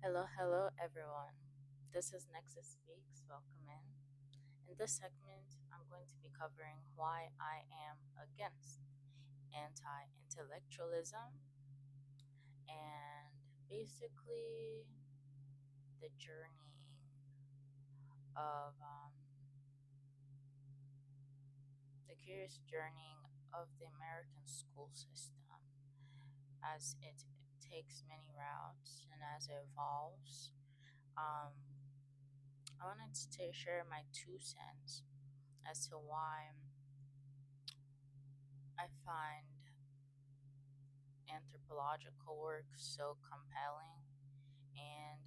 Hello everyone. This is Nexus Speaks. Welcome in. In this segment, I'm going to be covering why I am against anti intellectualism and basically the journey of the curious journey of the American school system as it takes many routes and as it evolves. Um, I wanted to share my 2 cents as to why I find anthropological work so compelling and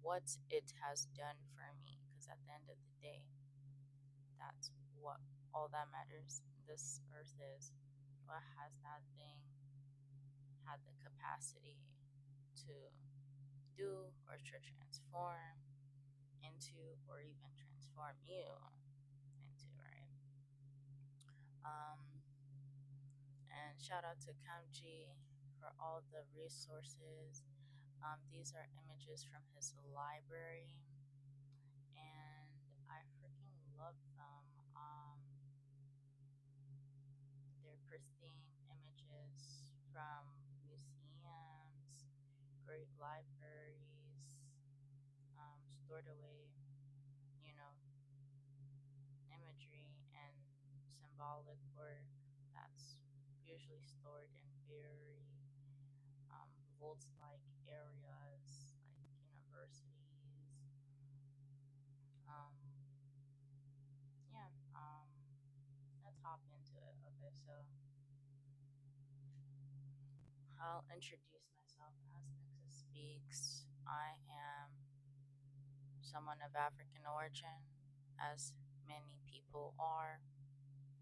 what it has done for me. Because at the end of the day, that's what all that matters. This earth is what has that thing had the capacity to do or to transform into, or even transform you into, right? Um, and shout out to Kamji for all the resources. These are images from his library, and I freaking love them. They're pristine images from museums, great libraries, stored away, you know, imagery and symbolic work that's usually stored in very vault-like areas like universities. Um, yeah, let's hop into it. Okay, so I'll introduce myself as Nexus Speaks. I am someone of African origin, as many people are,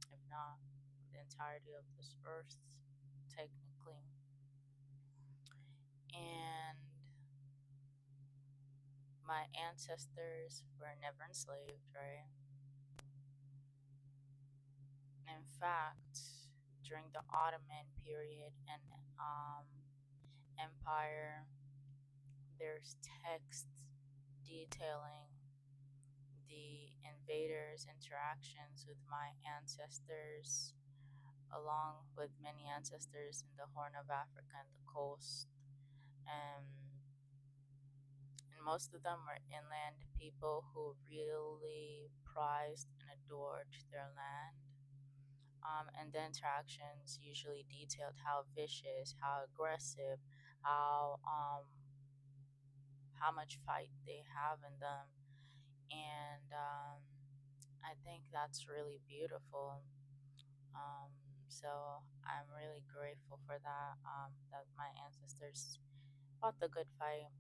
if not the entirety of this earth, technically. And my ancestors were never enslaved, right? In fact, during the Ottoman period and empire, there's texts detailing the invaders' interactions with my ancestors, along with many ancestors in the Horn of Africa and the coast. Um, and most of them were inland people who really prized and adored their land. And the interactions usually detailed how vicious, how aggressive, how much fight they have in them, and I think that's really beautiful. Um, so I'm really grateful for that. That my ancestors fought the good fight,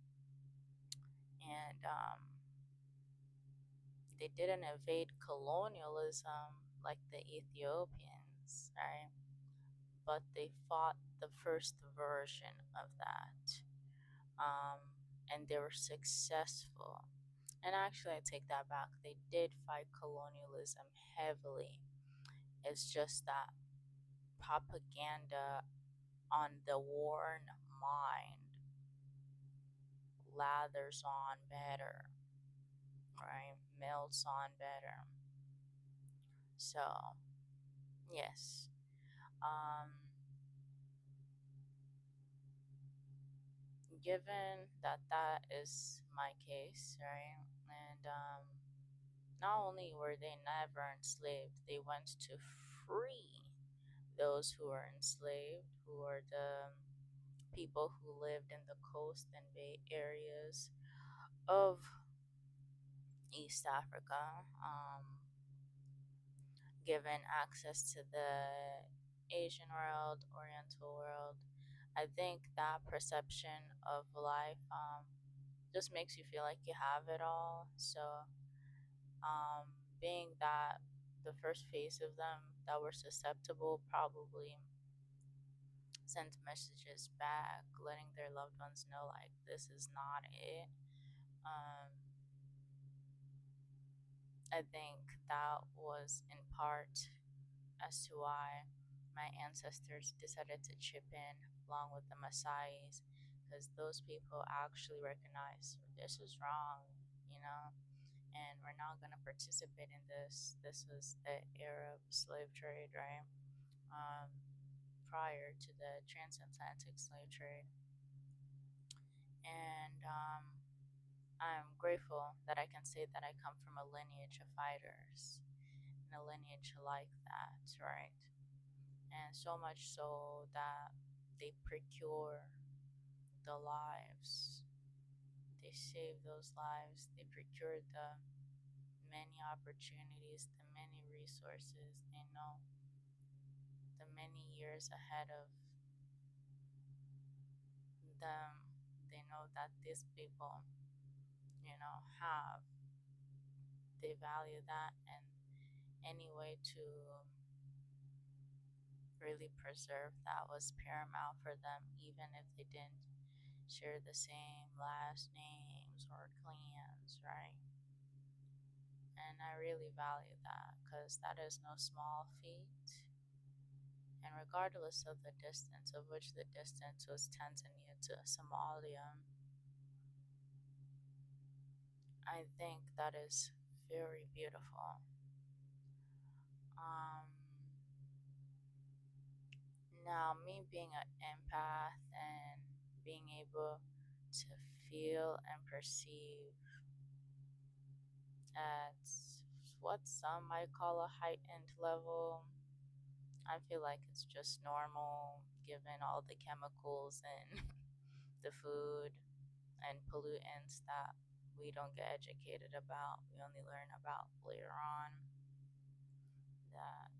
and they didn't evade colonialism like the Ethiopians, right? But they fought the first version of that, um, and they were successful. And actually, I take that back. They did fight colonialism heavily. It's just that propaganda on the worn mind lathers on better, right? Melts on better. So, yes. Um, Given that that is my case, right? And not only were they never enslaved, they went to free those who were enslaved, who are the people who lived in the coast and bay areas of East Africa, given access to the Asian world, Oriental world. I think that perception of life just makes you feel like you have it all. So, being that the first phase of them that were susceptible probably sent messages back, letting their loved ones know, like, this is not it. Um, I think that was in part as to why my ancestors decided to chip in along with the Maasais, because those people actually recognize this is wrong, you know, and we're not going to participate in this. This was the era of slave trade, right? Um, Prior to the transatlantic slave trade. And I'm grateful that I can say that I come from a lineage of fighters and a lineage like that, right? And so much so that they procure the lives, they save those lives, they procure the many opportunities, the many resources. They know the many years ahead of them. They know that these people, have, they value that, and any way to really preserve that was paramount for them, even if they didn't share the same last names or clans, right? And I really value that because that is no small feat. And regardless of the distance, of which the distance was Tanzania to Somalia, I think that is very beautiful. Um, Now, me being an empath and being able to feel and perceive at what some might call a heightened level, I feel like it's just normal given all the chemicals and the food and pollutants that we don't get educated about. We only learn about later on that,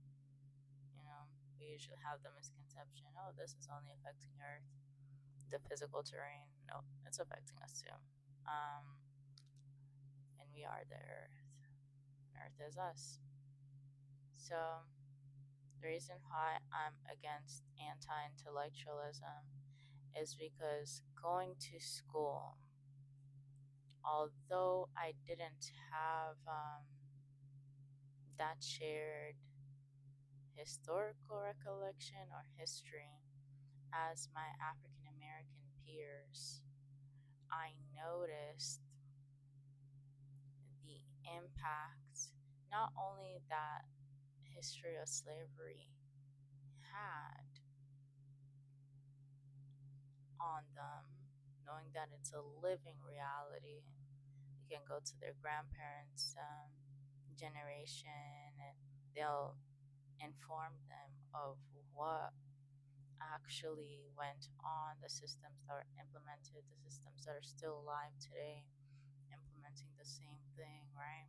you know, we usually have the misconception, oh, this is only affecting Earth, the physical terrain. No, it's affecting us too. Um, and we are the Earth, and Earth is us. So, the reason why I'm against anti intellectualism is because going to school, although I didn't have that shared historical recollection or history as my African American peers, I noticed the impact not only that history of slavery had on them, knowing that it's a living reality. You can go to their grandparents' generation and they'll inform them of what actually went on, the systems that were implemented, the systems that are still alive today, implementing the same thing, right?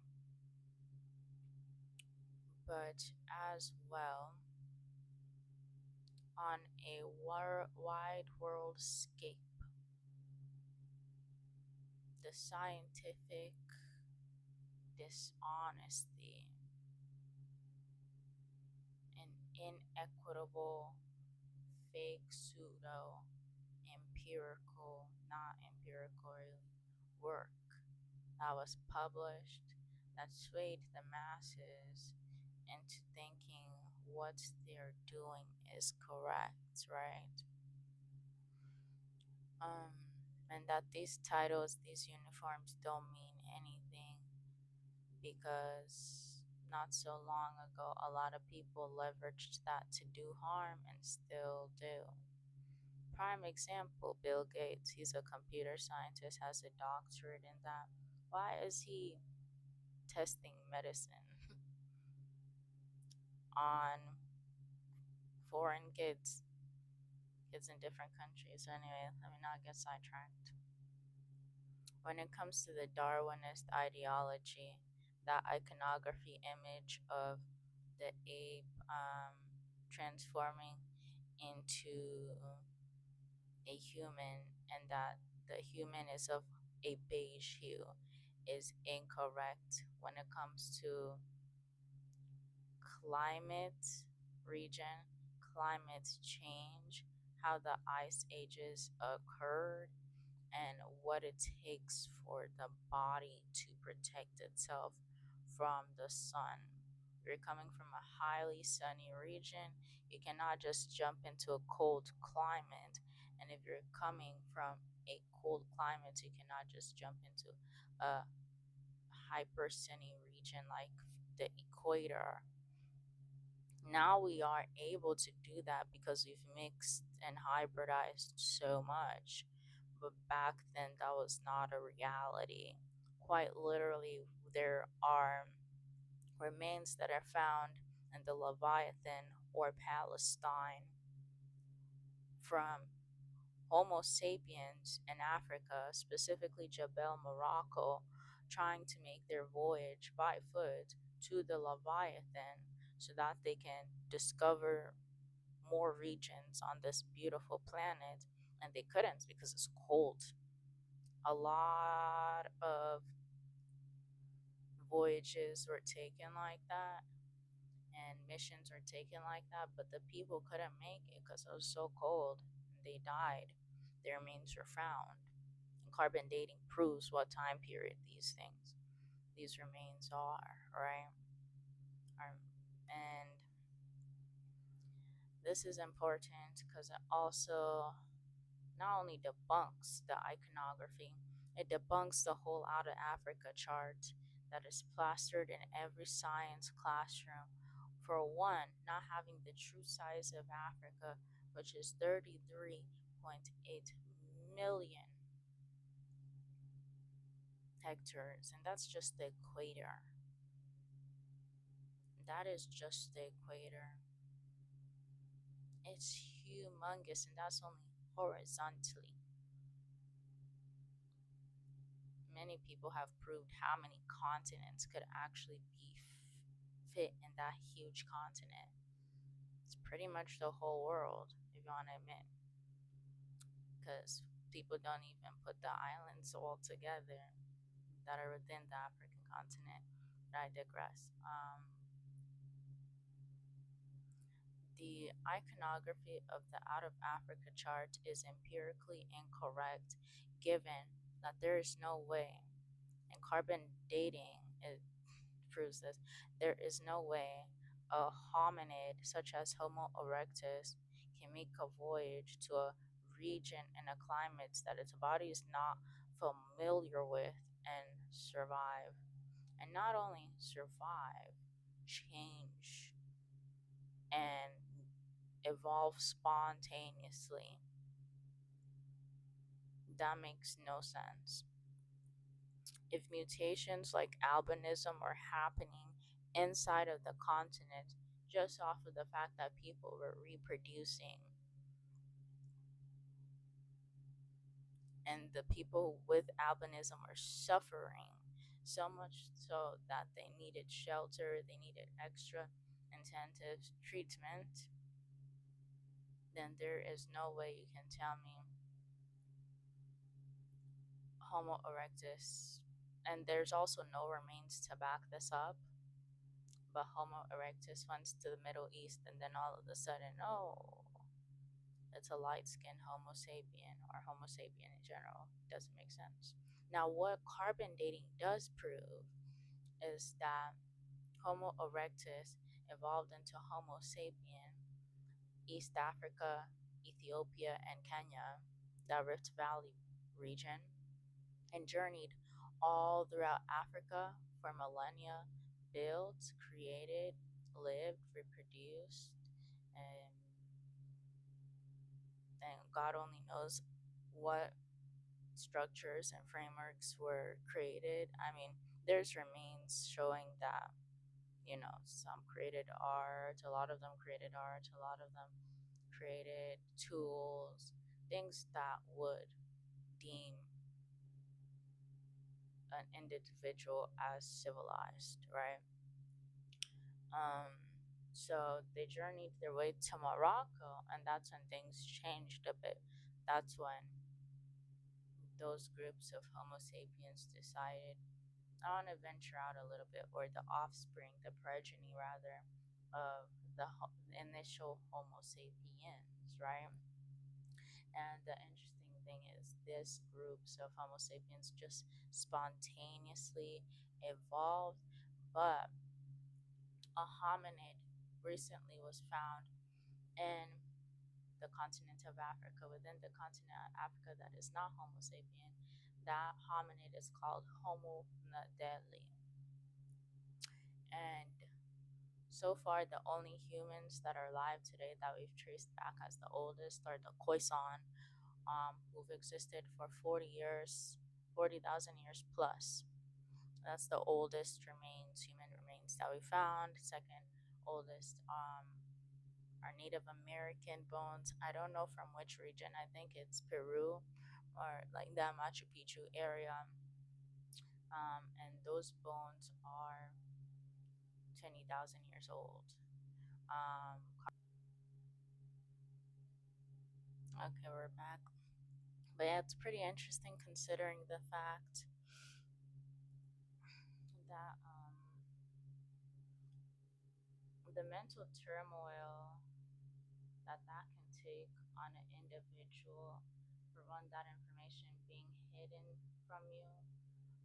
But as well, on a wide world scape, the scientific dishonesty and inequitable, fake, pseudo, empirical, not empirical work that was published that swayed the masses into thinking what they're doing is correct, right? Um, and that these titles, these uniforms don't mean anything because not so long ago, a lot of people leveraged that to do harm and still do. Prime example, Bill Gates. He's a computer scientist, has a doctorate in that. Why is he testing medicine on foreign kids in different countries? So anyway, let me not get sidetracked. When it comes to the Darwinist ideology, that iconography image of the ape transforming into a human and that the human is of a beige hue is incorrect when it comes to climate region, climate change, how the ice ages occurred, and what it takes for the body to protect itself from the sun. If you're coming from a highly sunny region, you cannot just jump into a cold climate. And if you're coming from cold climates. You cannot just jump into a hyper sunny region like the equator. Now we are able to do that because we've mixed and hybridized so much. But back then, that was not a reality. Quite literally, there are remains that are found in the Leviathan or Palestine from Homo sapiens in Africa, specifically Jebel Morocco, trying to make their voyage by foot to the Leviathan so that they can discover more regions on this beautiful planet. And they couldn't because it's cold. A lot of voyages were taken like that and missions were taken like that, but the people couldn't make it because it was so cold and they died. Their remains were found. And carbon dating proves what time period these remains are, right? And this is important because it also not only debunks the iconography, it debunks the whole Out of Africa chart that is plastered in every science classroom. For one, not having the true size of Africa, which is 33.8 million hectares, and that's just the equator. That is just the equator. It's humongous, and that's only horizontally. Many people have proved how many continents could actually be fit in that huge continent. It's pretty much the whole world, if you want to admit, because people don't even put the islands all together that are within the African continent. But I digress. The iconography of the Out of Africa chart is empirically incorrect, given that there is no way, and carbon dating it proves this, there is no way a hominid such as Homo erectus can make a voyage to a region and a climate that its body is not familiar with and survive. And not only survive, change and evolve spontaneously. That makes no sense. If mutations like albinism are happening inside of the continent just off of the fact that people were reproducing and the people with albinism are suffering so much so that they needed shelter, they needed extra intensive treatment, then there is no way you can tell me Homo erectus, and there's also no remains to back this up, but Homo erectus went to the Middle East and then all of a sudden, oh, it's a light skinned Homo sapien or Homo sapien in general. Doesn't make sense. Now, what carbon dating does prove is that Homo erectus evolved into Homo sapien, East Africa, Ethiopia, and Kenya, the Rift Valley region, and journeyed all throughout Africa for millennia, built, created, lived, reproduced, and then God only knows what structures and frameworks were created. I mean, there's remains showing that, some created art, a lot of them created art, a lot of them created tools, things that would deem an individual as civilized, right? Um, so they journeyed their way to Morocco, and that's when things changed a bit. That's when those groups of Homo sapiens decided, I want to venture out a little bit, or the offspring, the progeny rather, of the initial Homo sapiens, right? And the interesting thing is, this groups of Homo sapiens just spontaneously evolved, but a hominid recently was found in the continent of Africa. Within the continent of Africa that is not Homo sapien, that hominid is called Homo nadeli. And so far, the only humans that are alive today that we've traced back as the oldest are the Khoisan, who've existed for 40 years, 40,000 years plus. That's the oldest remains, human remains that we found. Second oldest are Native American bones. I don't know from which region. I think it's Peru or like the Machu Picchu area. And those bones are 20,000 years old. Um, okay, we're back. But yeah, it's pretty interesting considering the fact that the mental turmoil that can take on an individual for one, that information being hidden from you,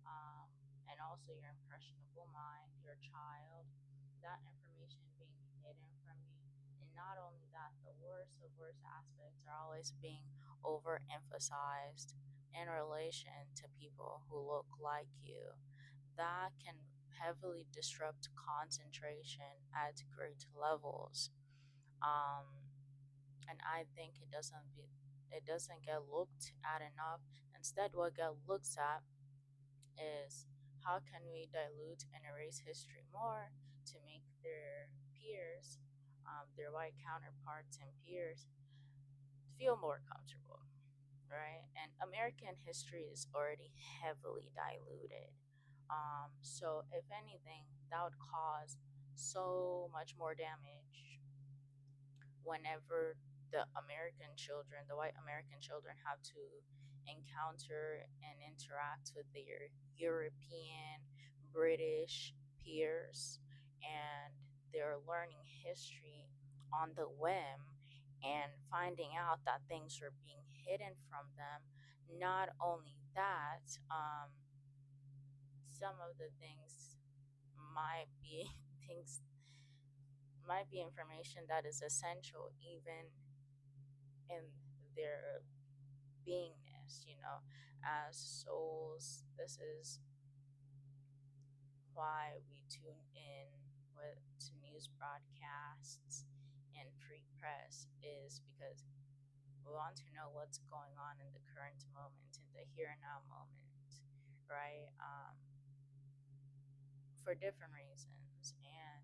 um, and also your impressionable mind, your child, that information being hidden from you. And not only that, the worst of worst aspects are always being overemphasized in relation to people who look like you. That can heavily disrupt concentration at great levels. Um, and I think it doesn't get looked at enough. Instead, what get looked at is how can we dilute and erase history more to make their peers, their white counterparts and peers, feel more comfortable, right? And American history is already heavily diluted. So, if anything, that would cause so much more damage whenever the white American children, have to encounter and interact with their European, British peers, and they're learning history on the whim and finding out that things are being hidden from them. Not only that, some of the things might be things might be information that is essential even in their beingness, as souls. This is why we tune in to news broadcasts and free press, is because we want to know what's going on in the current moment, in the here and now moment, right? For different reasons. And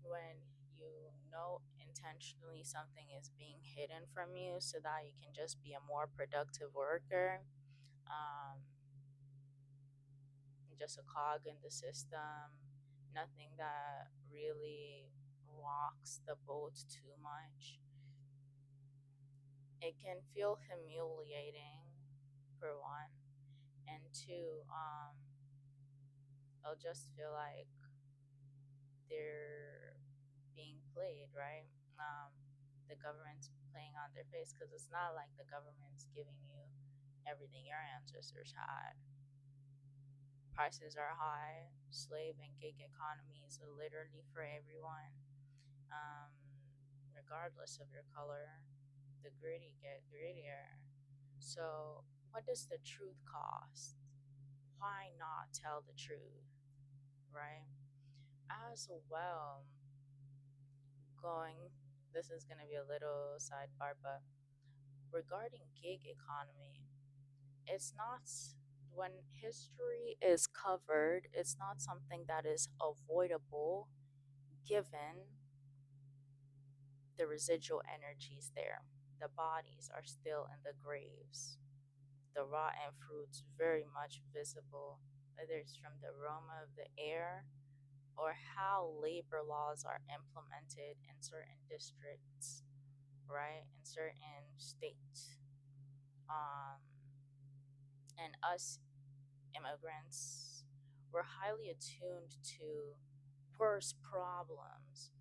when you know intentionally something is being hidden from you so that you can just be a more productive worker, um, just a cog in the system, nothing that really rocks the boat too much. It can feel humiliating, for one, and two, it'll just feel like they're being played, right? Um, the government's playing on their face because it's not like the government's giving you everything your ancestors had. Prices are high, slave and gig economies are literally for everyone, um, regardless of your color. The gritty get grittier. So, what does the truth cost? Why not tell the truth, right? As well, going, this is going to be a little sidebar, but regarding gig economy, it's not, when history is covered, it's not something that is avoidable given the residual energies there. The bodies are still in the graves. The rotten fruits very much visible, whether it's from the aroma of the air or how labor laws are implemented in certain districts, right? In certain states. Um, and us immigrants, we're highly attuned to worse problems.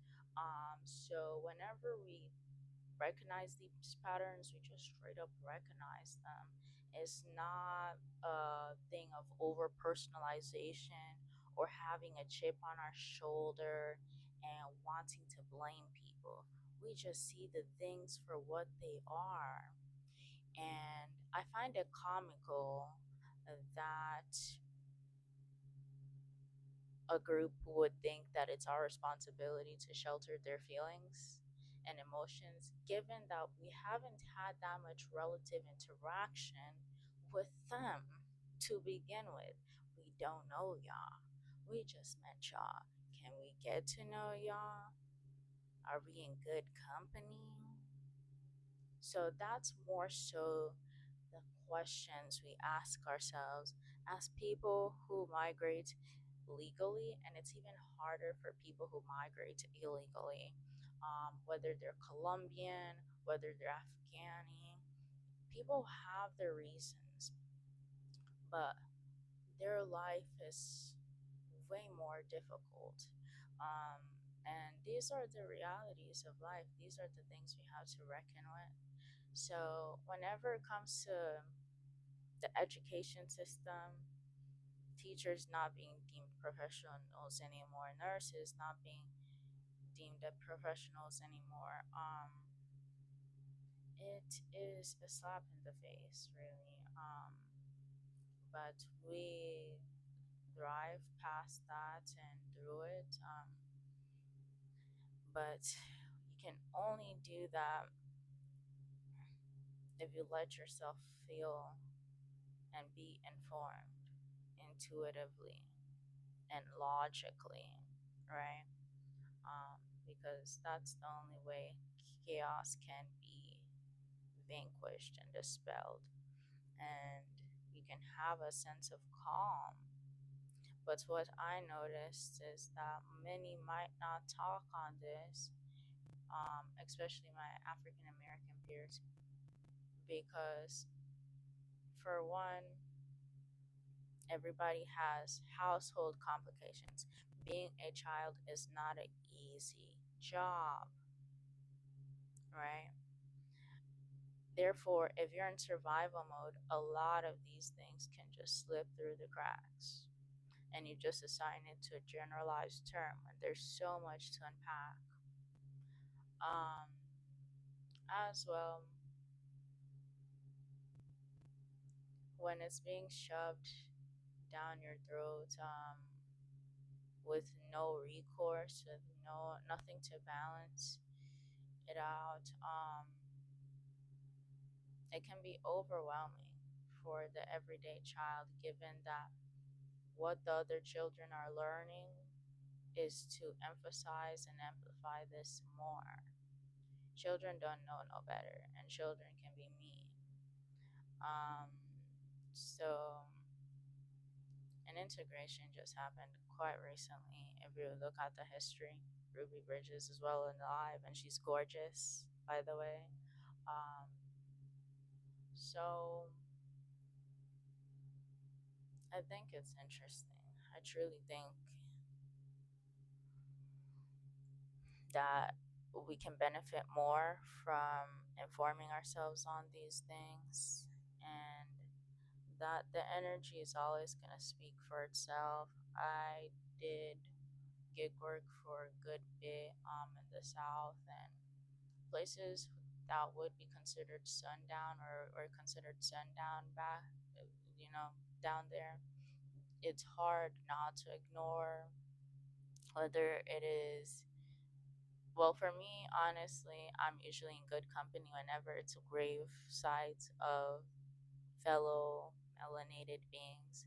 So whenever we recognize these patterns, we just straight up recognize them. It's not a thing of over personalization or having a chip on our shoulder and wanting to blame people. We just see the things for what they are. And I find it comical that a group would think that it's our responsibility to shelter their feelings and emotions, given that we haven't had that much relative interaction with them to begin with. We don't know y'all. We just met y'all. Can we get to know y'all? Are we in good company? So that's more so the questions we ask ourselves as people who migrate legally, and it's even harder for people who migrate illegally, whether they're Colombian, whether they're Afghani. People have their reasons, but their life is way more difficult. Um, and these are the realities of life. These are the things we have to reckon with. So, whenever it comes to the education system, teachers not being deemed professionals anymore, nurses not being deemed professionals anymore, it is a slap in the face, really. But we thrive past that and through it. But you can only do that if you let yourself feel and be informed intuitively and logically, right? Because that's the only way chaos can be vanquished and dispelled. And you can have a sense of calm. But what I noticed is that many might not talk on this, especially my African American peers, because for one, everybody has household complications. Being a child is not an easy job, right? Therefore, if you're in survival mode, a lot of these things can just slip through the cracks. And you just assign it to a generalized term when there's so much to unpack. Um, as well, when it's being shoved down your throat, with no recourse, with nothing to balance it out, it can be overwhelming for the everyday child, given that what the other children are learning is to emphasize and amplify this more. Children don't know no better, and children can be mean. Um, so, an integration just happened quite recently. If you look at the history, Ruby Bridges is well and alive, and she's gorgeous, by the way. Um, so, I think it's interesting. I truly think that we can benefit more from informing ourselves on these things, and that the energy is always going to speak for itself. I did gig work for a good bit in the South, and places that would be considered sundown, or considered sundown back, you know, down there. It's hard not to ignore whether it is. Well, for me, honestly, I'm usually in good company whenever it's grave sites of fellow melanated beings.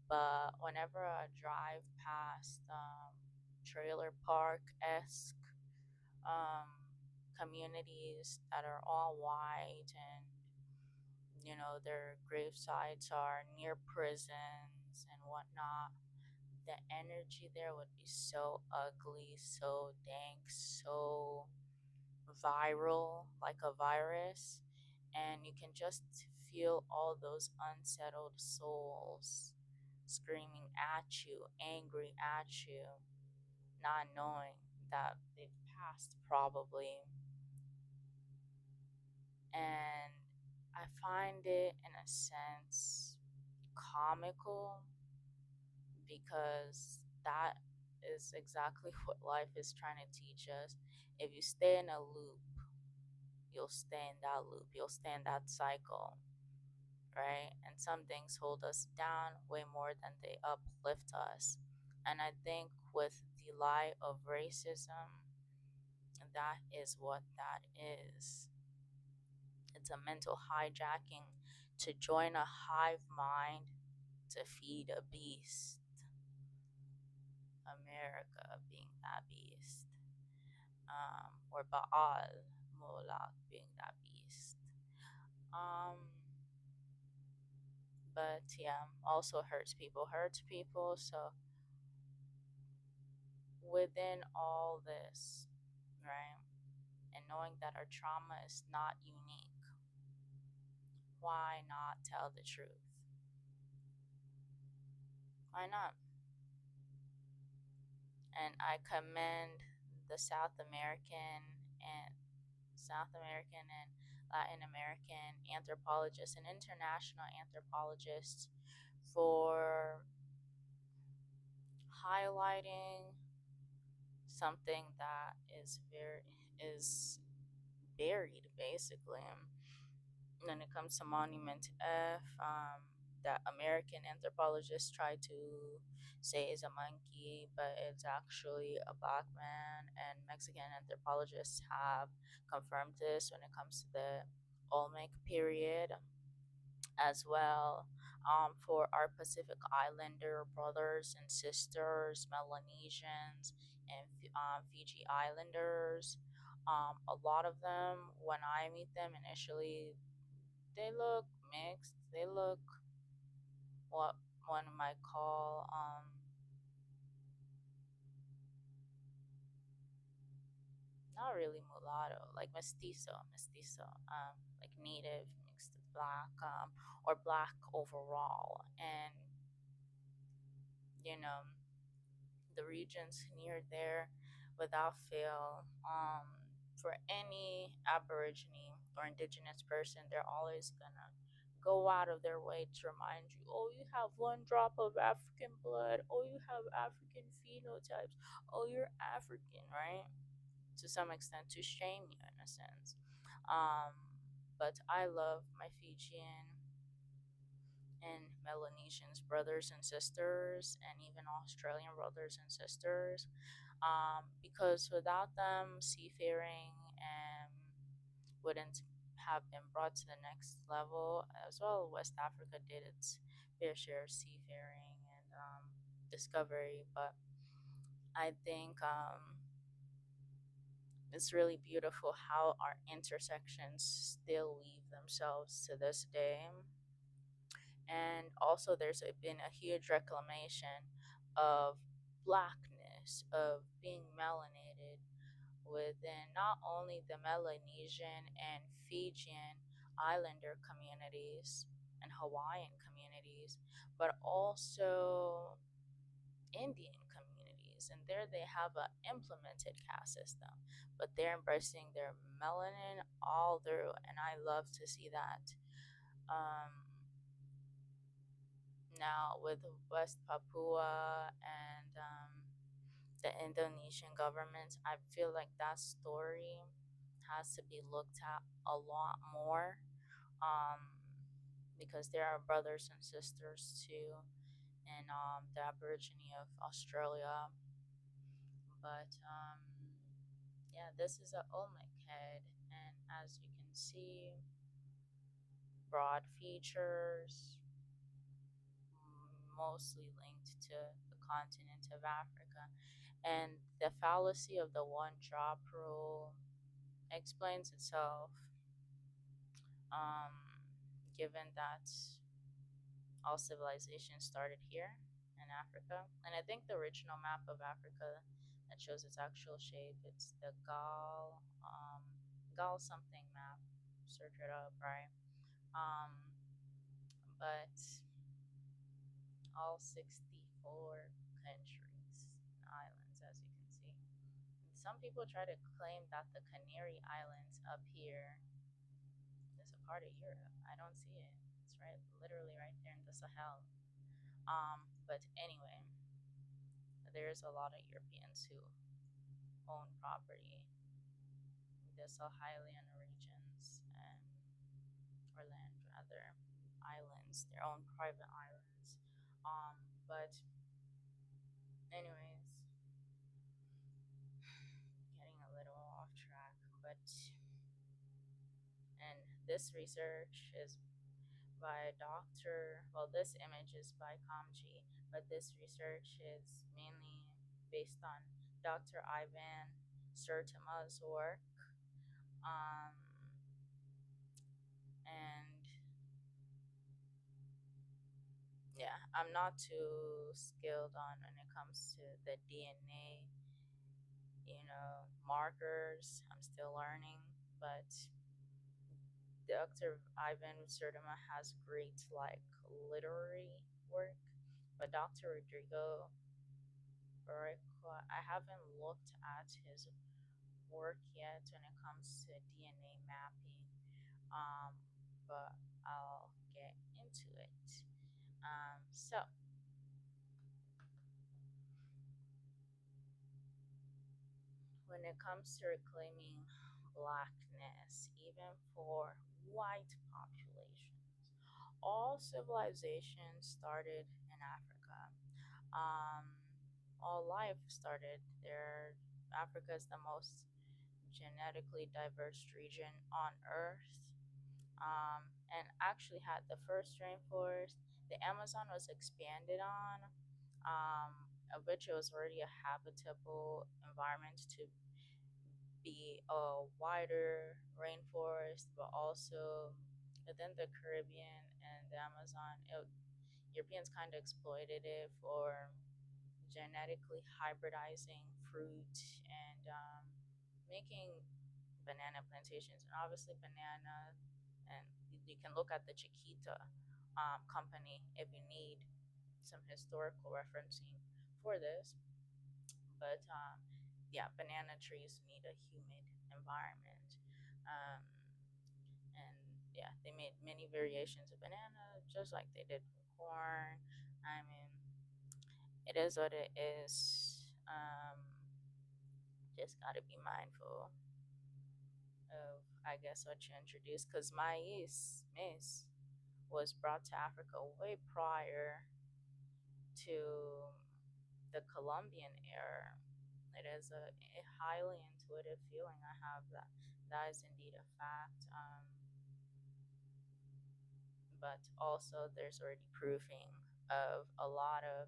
But whenever I drive past trailer park esque um, communities that are all white, and their grave sites are near prisons and whatnot, the energy there would be so ugly, so dank, so viral, like a virus. And you can just feel all those unsettled souls screaming at you, angry at you, not knowing that they've passed probably. And I find it, in a sense, comical, because that is exactly what life is trying to teach us. If you stay in a loop, you'll stay in that loop, you'll stay in that cycle, right? And some things hold us down way more than they uplift us. And I think with the lie of racism, that is what that is. It's a mental hijacking to join a hive mind to feed a beast. America being that beast, or Baal, Moloch being that beast. Um, but yeah, also hurts people. So within all this, right, and knowing that our trauma is not unique, why not tell the truth? Why not? And I commend the South American and Latin American anthropologists and international anthropologists for highlighting something that is buried basically. When it comes to Monument F, that American anthropologists try to say is a monkey, but it's actually a black man, and Mexican anthropologists have confirmed this when it comes to the Olmec period as well. For our Pacific Islander brothers and sisters, Melanesians, and Fiji Islanders, a lot of them, when I meet them initially, they look mixed. They look what one might call not really mulatto, like mestizo, like native mixed with black, or black overall. And you know, the regions near there, without fail, for any Aborigine or Indigenous person, they're always gonna go out of their way to remind you, oh, you have one drop of African blood, oh, you have African phenotypes, oh, you're African, right? To some extent, to shame you in a sense. Um, but I love my Fijian and Melanesians brothers and sisters, and even Australian brothers and sisters, because without them, seafaring wouldn't have been brought to the next level. As well, West Africa did its fair share of seafaring and discovery, but I think it's really beautiful how our intersections still weave themselves to this day. And also, been a huge reclamation of blackness, of being melanated within not only the Melanesian and Fijian Islander communities and Hawaiian communities, but also Indian communities. And there they have an implemented caste system, but they're embracing their melanin all through, and I love to see that. Um, Now with West Papua and the Indonesian government, I feel like that story has to be looked at a lot more, um, because there are brothers and sisters too in the Aborigine of Australia. But yeah, this is a Olmec head, and as you can see, broad features, mostly linked to the continent of Africa. And the fallacy of the one drop rule explains itself, um, given that all civilization started here in Africa. And I think the original map of Africa that shows its actual shape, it's the Gal something map. Search it up, right? Um, but all 64 countries and islands, as you can see. And some people try to claim that the Canary Islands up here is a part of Europe. I don't see it. It's literally right there in the Sahel. But anyway, there's a lot of Europeans who own property. They sell highly in regions and or land rather, islands, their own private islands. But anyways, getting a little off track, but and this research is by Dr. Well, this image is by Kamji, but this research is mainly based on Dr. Ivan Sertima's work. Um, and yeah, I'm not too skilled on when it comes to the DNA, markers. I'm still learning, but Dr. Ivan Sertima has great like literary work, but Dr. Rodrigo Barriqua, I haven't looked at his work yet when it comes to DNA mapping, um, but I'll get into it. So when it comes to reclaiming blackness, even for white populations, all civilizations started in Africa. Um, all life started there. Africa is the most genetically diverse region on Earth, and actually had the first rainforest. The Amazon was expanded on, of which it was already a habitable environment to be a wider rainforest, but also within the Caribbean and the Amazon, Europeans kind of exploited it for genetically hybridizing fruit and making banana plantations. And obviously, banana, and you can look at the Chiquita company if you need some historical referencing for this. But yeah, banana trees need a humid environment. Um, and yeah, they made many variations of banana, just like they did for corn. I mean, it is what it is. Just gotta be mindful of, I guess, what you introduced, because maize was brought to Africa way prior to the Columbian era. It is a highly intuitive feeling I have that that is indeed a fact. But also, there's already proofing of a lot of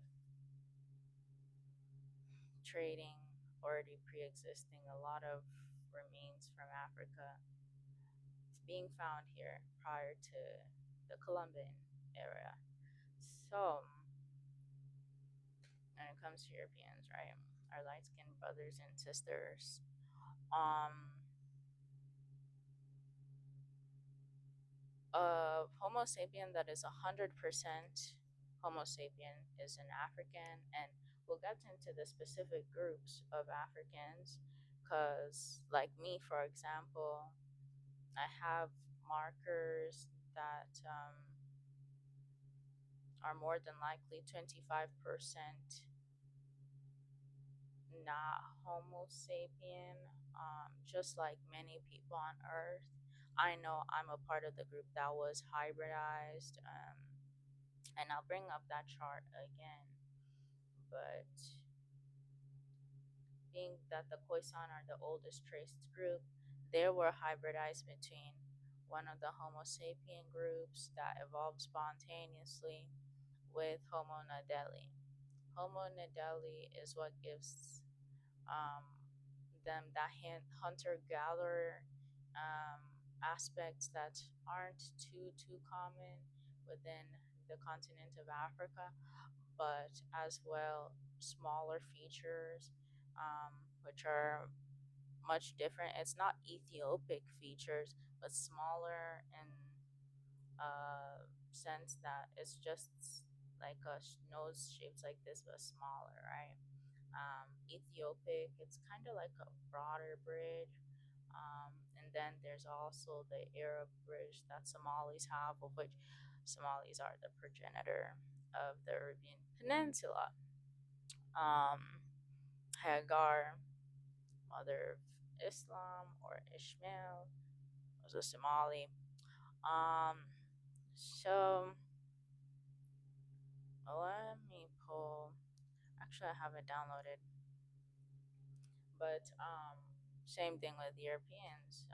trading already pre-existing, a lot of remains from Africa being found here prior to the Columbian era. So, when it comes to Europeans, right, our light-skinned brothers and sisters, um, Homo sapien that is 100% Homo sapien is an African, and we'll get into the specific groups of Africans, because, like me, for example, I have markers that are more than likely 25% not Homo sapien, just like many people on Earth. I know I'm a part of the group that was hybridized, and I'll bring up that chart again. But being that the Khoisan are the oldest traced group, they were hybridized between one of the Homo sapien groups that evolved spontaneously with Homo naledi. Homo naledi is what gives um, them that hunter-gatherer um, aspects that aren't too common within the continent of Africa, but as well smaller features, which are much different. It's not Ethiopic features, but smaller in sense that it's just like a nose shaped like this, but smaller, right? Ethiopic, it's kind of like a broader bridge. And then there's also the Arab bridge that Somalis have, of which Somalis are the progenitor of the Arabian Peninsula. Um, Hagar, mother of Islam or Ishmael, was a Somali. Um, so let me pull. Actually, I have it downloaded, but same thing with Europeans.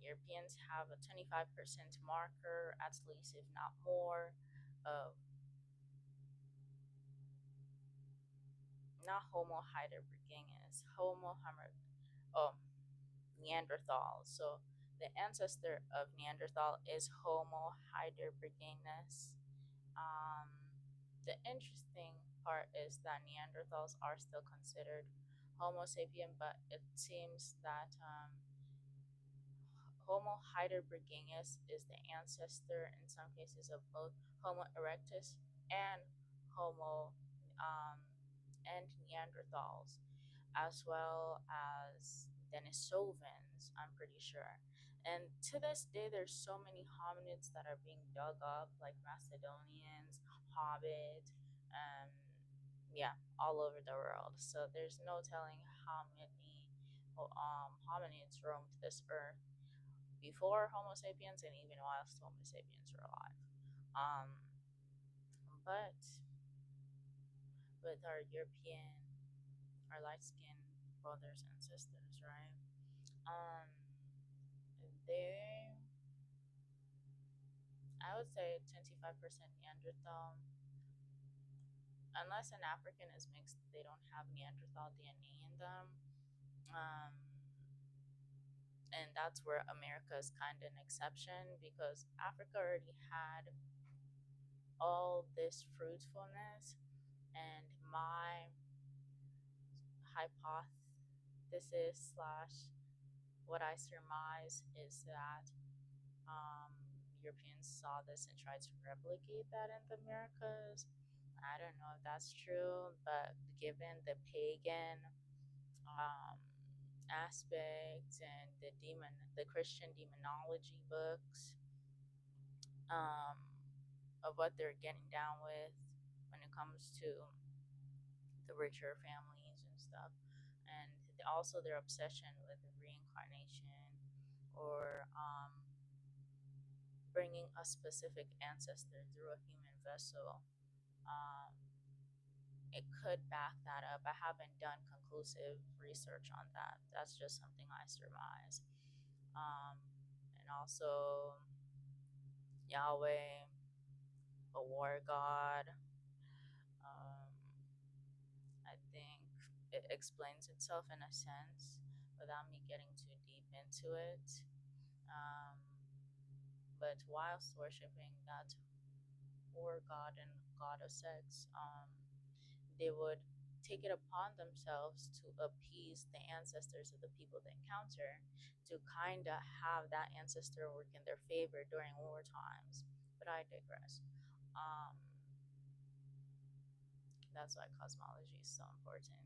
Europeans have a 25% marker, at least if not more, of not Homo heidelbergensis, oh, Neanderthal. So the ancestor of Neanderthal is Homo heidelbergensis. Um, the interesting part is that Neanderthals are still considered Homo sapien, but it seems that Homo heidelbergensis is the ancestor in some cases of both Homo erectus and Homo um, and Neanderthals, as well as Denisovans, I'm pretty sure. And to this day, there's so many hominids that are being dug up, like Macedonians, Hobbit, um, yeah, all over the world. So there's no telling how many hominids roamed this earth before Homo sapiens and even whilst Homo sapiens were alive. Um, but with our European, our light skinned brothers and sisters, right? Um, they, I would say 25% Neanderthal. Unless an African is mixed, they don't have Neanderthal DNA in them. Um, and that's where America is kind of an exception because Africa already had all this fruitfulness, and my hypothesis slash what I surmise is that Europeans saw this and tried to replicate that in the Americas. I don't know if that's true, but given the pagan um, aspect and the Christian demonology books um, of what they're getting down with when it comes to the richer families and stuff, and also their obsession with reincarnation or bringing a specific ancestor through a human vessel. Um, it could back that up. I haven't done conclusive research on that. That's just something I surmise. Um, and also Yahweh, a war god. Um, I think it explains itself in a sense without me getting too deep into it. Um, but whilst worshiping that war god and god of sex, they would take it upon themselves to appease the ancestors of the people they encounter, to kind of have that ancestor work in their favor during war times. But I digress. Um, that's why cosmology is so important.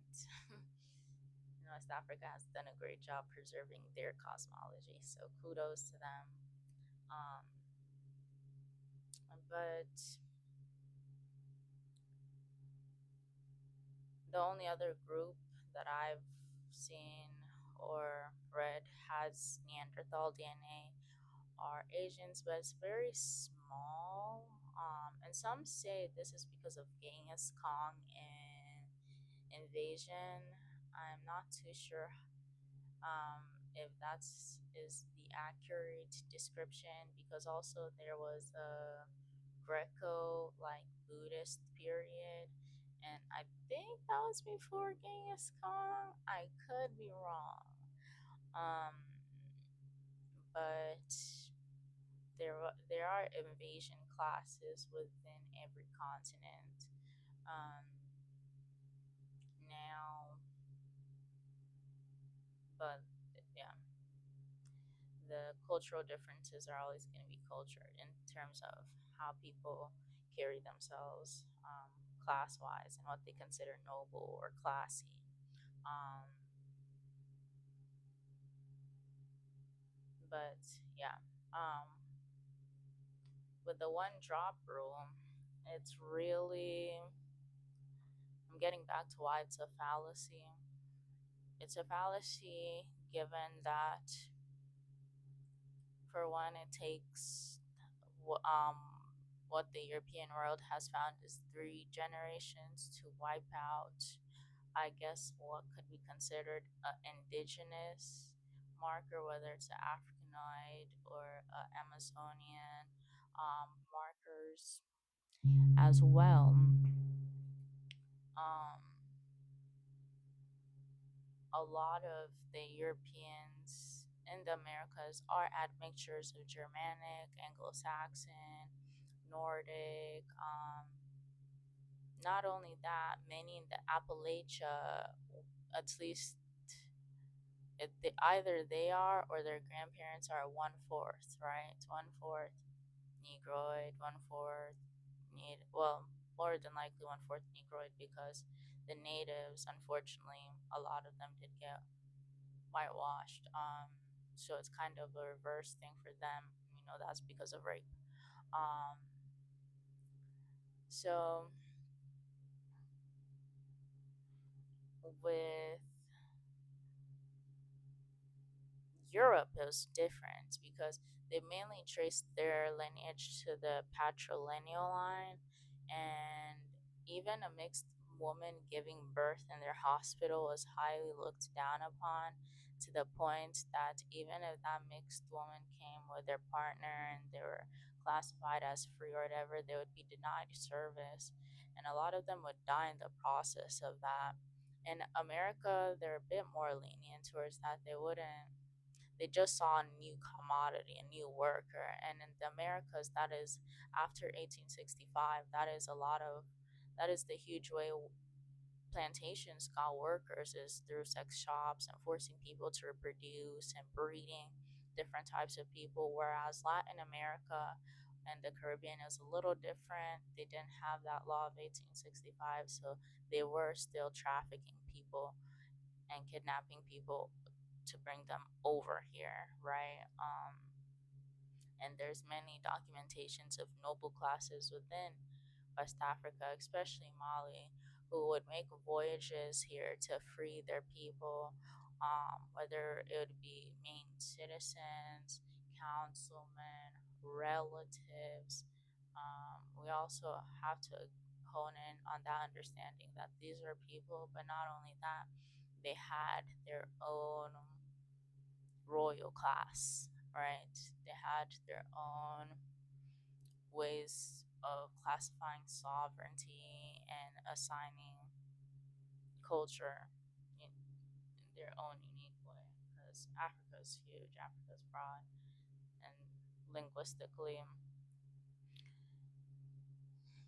West Africa has done a great job preserving their cosmology, so kudos to them. Um, but the only other group that I've seen or read has Neanderthal DNA are Asians, but it's very small. And some say this is because of Genghis Khan and invasion. I'm not too sure if that's is the accurate description because also there was a Greco like Buddhist period, and I think that was before Genghis Khan. I could be wrong, um, but there are invasion classes within every continent. Um, now, but yeah, the cultural differences are always going to be culture in terms of how people carry themselves class wise and what they consider noble or classy. Um, but yeah, um, with the one drop rule, it's really I'm getting back to why it's a fallacy. It's a fallacy given that, for one, it takes what the European world has found is three generations to wipe out, I guess, what could be considered an indigenous marker, whether it's an Africanoid or Amazonian markers as well. Um, a lot of the Europeans in the Americas are admixtures of Germanic, Anglo-Saxon, Nordic. Not only that, many in the Appalachia, at least either they are or their grandparents are one fourth, right? One fourth Negroid, one fourth well, more than likely one fourth Negroid, because the natives, unfortunately, a lot of them did get whitewashed. So it's kind of a reverse thing for them. That's because of rape. Um, so with Europe, it was different because they mainly traced their lineage to the patrilineal line, and even a mixed woman giving birth in their hospital was highly looked down upon, to the point that even if that mixed woman came with their partner and they were classified as free or whatever, they would be denied service, and a lot of them would die in the process of that. In America, they're a bit more lenient towards that. They just saw a new commodity, a new worker. And in the Americas, that is after 1865, that is the huge way plantations got workers, is through sex shops and forcing people to reproduce and breeding different types of people. Whereas Latin America and the Caribbean is a little different. They didn't have that law of 1865, so they were still trafficking people and kidnapping people to bring them over here, right? And there's many documentations of noble classes within West Africa, especially Mali, who would make voyages here to free their people, whether it would be main citizens, councilmen, relatives. We also have to hone in on that understanding that these are people, but not only that, they had their own royal class, right? They had their own ways of classifying sovereignty and assigning culture in their own unique way. Because Africa is huge, Africa is broad, and linguistically,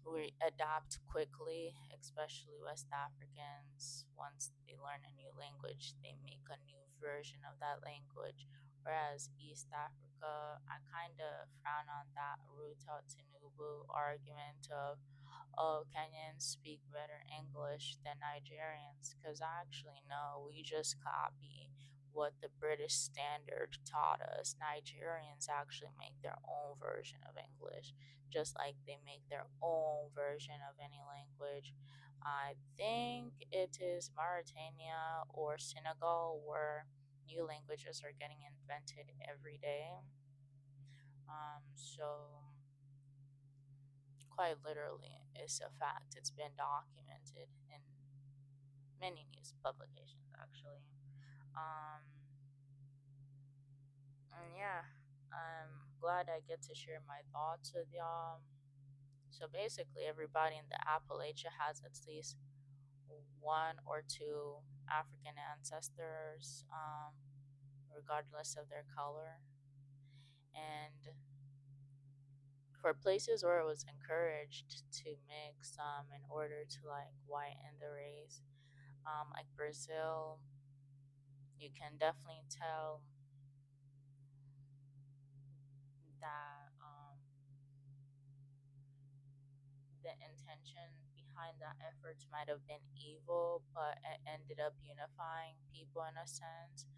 we adapt quickly, especially West Africans. Once they learn a new language, they make a new version of that language. Whereas East Africa, I kind of frown on that Ruta Tinubu argument of, oh, Kenyans speak better English than Nigerians. Because I actually know we just copy what the British Standard taught us. Nigerians actually make their own version of English, just like they make their own version of any language. I think it is Mauritania or Senegal where new languages are getting invented every day. So quite literally, it's a fact. It's been documented in many news publications, actually. Um, and yeah, I'm glad I get to share my thoughts with y'all. So basically, everybody in the Appalachia has at least one or two African ancestors, regardless of their color. And for places where it was encouraged to mix in order to like whiten the race, like Brazil, you can definitely tell that the intention behind that effort might have been evil, but it ended up unifying people in a sense.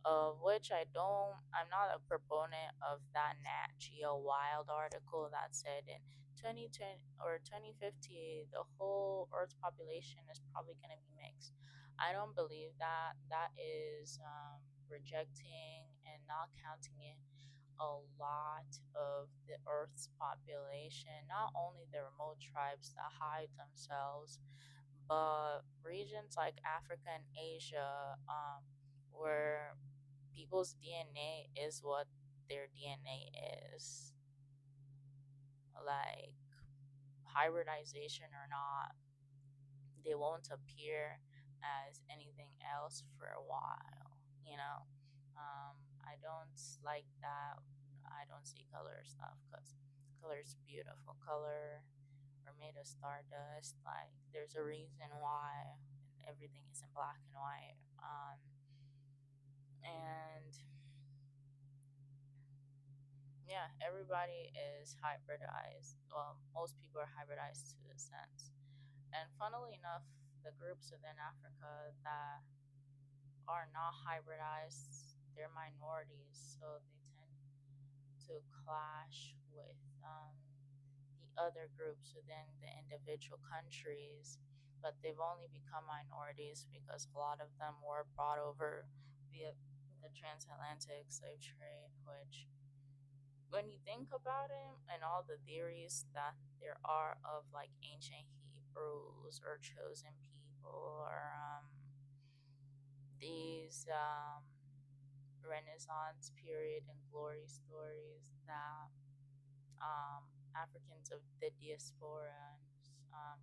Of which I'm not a proponent of that Nat Geo Wild article that said in 2020 or 2050, the whole Earth's population is probably going to be mixed. I don't believe that. That is rejecting and not counting it a lot of the Earth's population, not only the remote tribes that hide themselves, but regions like Africa and Asia, where people's DNA is what their DNA is. Like, hybridization or not, they won't appear as anything else for a while, you know? I don't like that. I don't see color stuff because color is beautiful. Color are made of stardust. Like, there's a reason why everything is in black and white. And yeah, everybody is hybridized. Well, most people are hybridized to a sense. And funnily enough, the groups within Africa that are not hybridized, they're minorities, so they tend to clash with the other groups within the individual countries. But they've only become minorities because a lot of them were brought over via the transatlantic slave trade, which, when you think about it, and all the theories that there are of like ancient Hebrews or chosen people, or these Renaissance period and glory stories that Africans of the diaspora, um,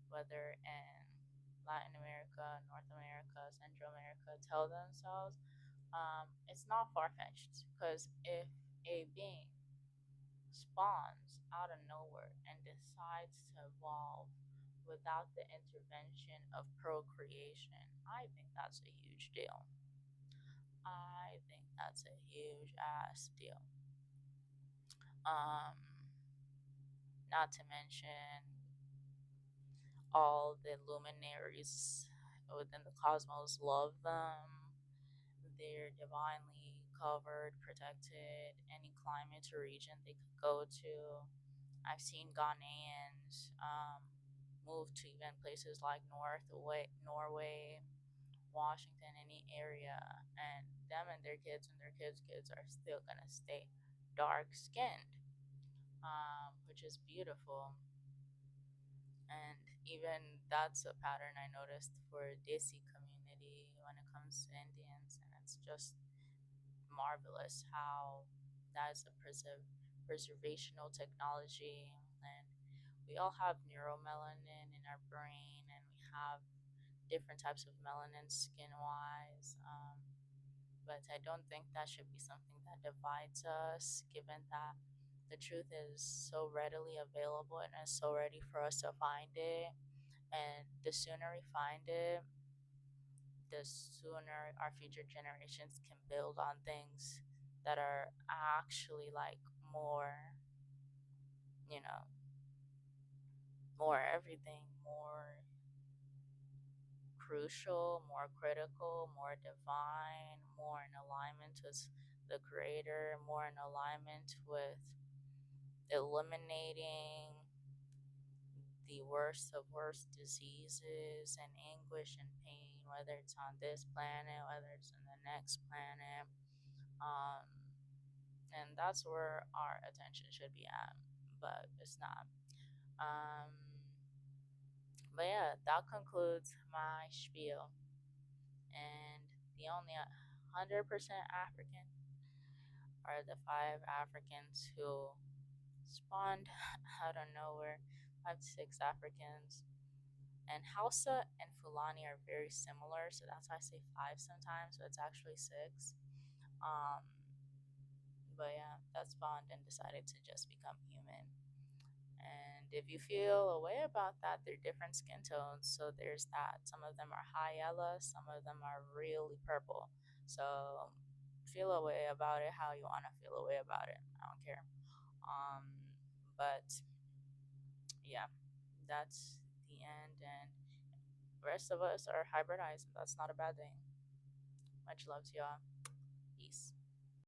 whether in Latin America, North America, Central America, tell themselves, it's not far fetched because if a being spawns out of nowhere and decides to evolve without the intervention of procreation, I think that's a huge deal. I think that's a huge ass deal. Um, Not to mention all the luminaries within the cosmos love them. They're divinely covered, protected, any climate or region they could go to. I've seen Ghanaians move to even places like Norway, Washington, any area, and them and their kids and their kids' are still gonna stay dark skinned, which is beautiful. And even that's a pattern I noticed for Desi community when it comes to Indians, and it's just marvelous how that's a preservational technology. And we all have neuromelanin in our brain, and we have different types of melanin skin wise. But I don't think that should be something that divides us, given that the truth is so readily available and is so ready for us to find it. And the sooner we find it, the sooner our future generations can build on things that are actually like more, you know, more everything, more crucial, more critical, more divine, more in alignment with the creator, more in alignment with eliminating the worst of worst diseases and anguish and pain, whether it's on this planet, whether it's in the next planet. Um, and that's where our attention should be at, but it's not. Um, but yeah, that concludes my spiel. And the only 100% African are the five Africans who spawned out of nowhere, 5 to 6 Africans. And Hausa and Fulani are very similar, so that's why I say five sometimes, but it's actually six. Um, but yeah, that spawned and decided to just become human. And if you feel a way about that, they're different skin tones, so there's that. Some of them are high yellow, some of them are really purple. So feel a way about it how you want to feel a way about it. I don't care. Um, but yeah, that's the end. And the rest of us are hybridized, and that's not a bad thing. Much love to y'all. Peace.